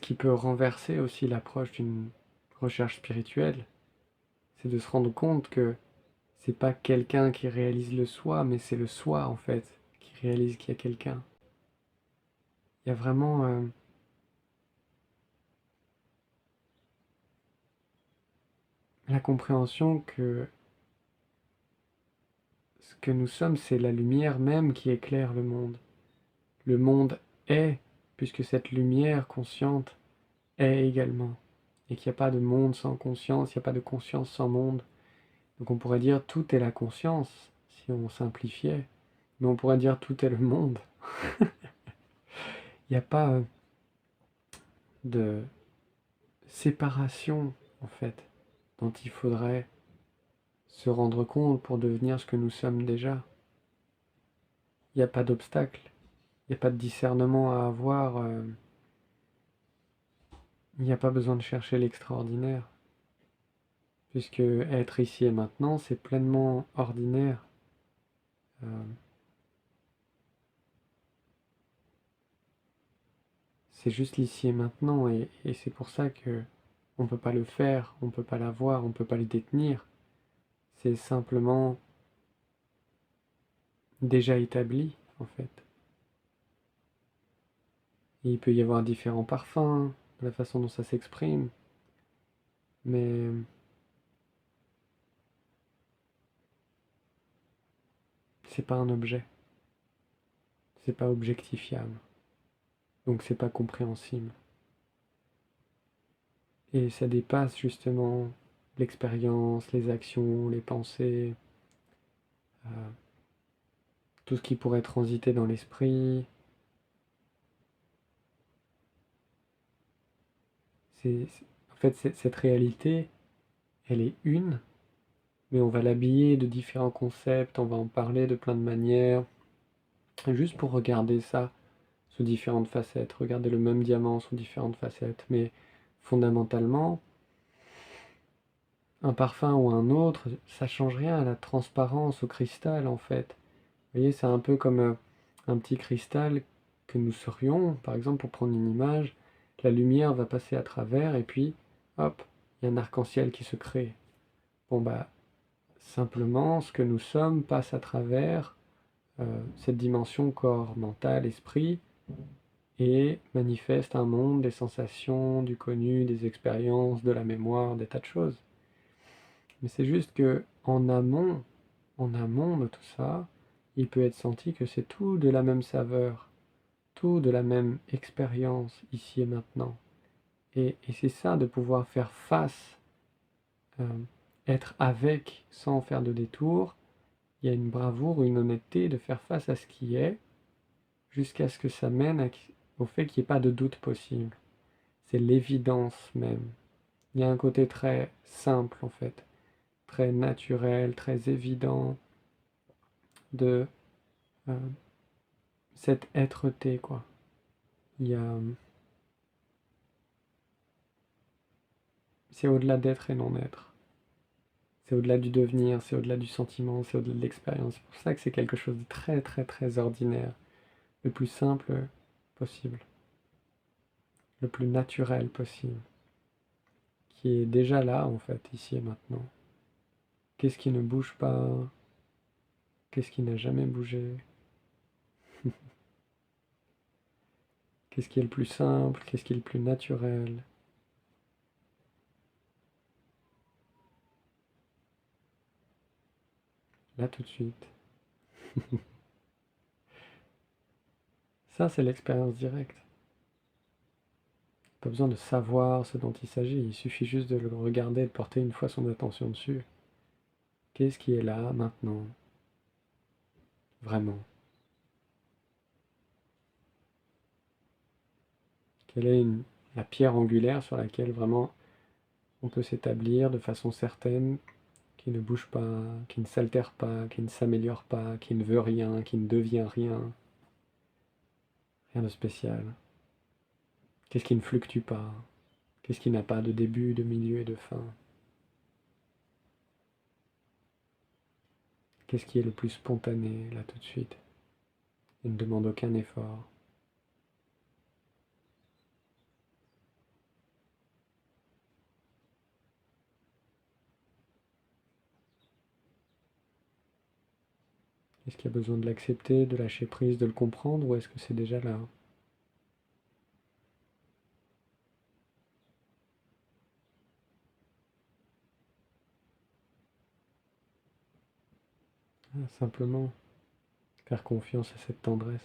qui peut renverser aussi l'approche d'une recherche spirituelle, c'est de se rendre compte que c'est pas quelqu'un qui réalise le soi, mais c'est le soi en fait qui réalise qu'il y a quelqu'un. Il y a vraiment la compréhension que ce que nous sommes, c'est la lumière même qui éclaire le monde. Le monde est, puisque cette lumière consciente est également. Et qu'il n'y a pas de monde sans conscience, il n'y a pas de conscience sans monde. Donc on pourrait dire tout est la conscience, si on simplifiait. Mais on pourrait dire tout est le monde. Il n'y a pas de séparation, en fait, dont il faudrait se rendre compte pour devenir ce que nous sommes déjà. Il n'y a pas d'obstacle, il n'y a pas de discernement à avoir, il n'y a pas besoin de chercher l'extraordinaire, puisque être ici et maintenant, c'est pleinement ordinaire. C'est juste l'ici et maintenant, et c'est pour ça que on ne peut pas le faire, on ne peut pas l'avoir, on ne peut pas le détenir. C'est simplement déjà établi, en fait. Et il peut y avoir différents parfums, la façon dont ça s'exprime, mais c'est pas un objet, c'est pas objectifiable, donc c'est pas compréhensible. Et ça dépasse justement l'expérience, les actions, les pensées, euh, tout ce qui pourrait transiter dans l'esprit. En fait, cette réalité, elle est une, mais on va l'habiller de différents concepts, on va en parler de plein de manières, juste pour regarder ça sous différentes facettes, regarder le même diamant sous différentes facettes. Mais fondamentalement, un parfum ou un autre, ça change rien à la transparence, au cristal en fait. Vous voyez, c'est un peu comme un petit cristal que nous serions, par exemple pour prendre une image, la lumière va passer à travers et puis hop, il y a un arc-en-ciel qui se crée. Bon bah, simplement, ce que nous sommes passe à travers cette dimension corps, mental, esprit, et manifeste un monde des sensations, du connu, des expériences, de la mémoire, des tas de choses. Mais c'est juste que en amont de tout ça, il peut être senti que c'est tout de la même saveur, tout de la même expérience ici et maintenant. Et c'est ça de pouvoir faire face, euh, être avec sans faire de détour. Il y a une bravoure ou une honnêteté de faire face à ce qui est, jusqu'à ce que ça mène au fait qu'il n'y ait pas de doute possible. C'est l'évidence même. Il y a un côté très simple en fait, très naturel, très évident de euh, cette être-té quoi. Il y a, c'est au-delà d'être et non-être. C'est au-delà du devenir, c'est au-delà du sentiment, c'est au-delà de l'expérience. C'est pour ça que c'est quelque chose de très très très ordinaire, le plus simple possible, le plus naturel possible, qui est déjà là en fait, ici et maintenant. Qu'est-ce qui ne bouge pas? Qu'est-ce qui n'a jamais bougé? Qu'est-ce qui est le plus simple? Qu'est-ce qui est le plus naturel? Là tout de suite. Ça, c'est l'expérience directe. Pas besoin de savoir ce dont il s'agit, il suffit juste de le regarder et de porter une fois son attention dessus. Qu'est-ce qui est là, maintenant? Vraiment. Quelle est la pierre angulaire sur laquelle vraiment on peut s'établir de façon certaine, qui ne bouge pas, qui ne s'altère pas, qui ne s'améliore pas, qui ne veut rien, qui ne devient rien. Rien de spécial. Qu'est-ce qui ne fluctue pas? Qu'est-ce qui n'a pas de début, de milieu et de fin? Qu'est-ce qui est le plus spontané, là tout de suite? Il ne demande aucun effort. Est-ce qu'il y a besoin de l'accepter, de lâcher prise, de le comprendre, ou est-ce que c'est déjà là? Simplement faire confiance à cette tendresse.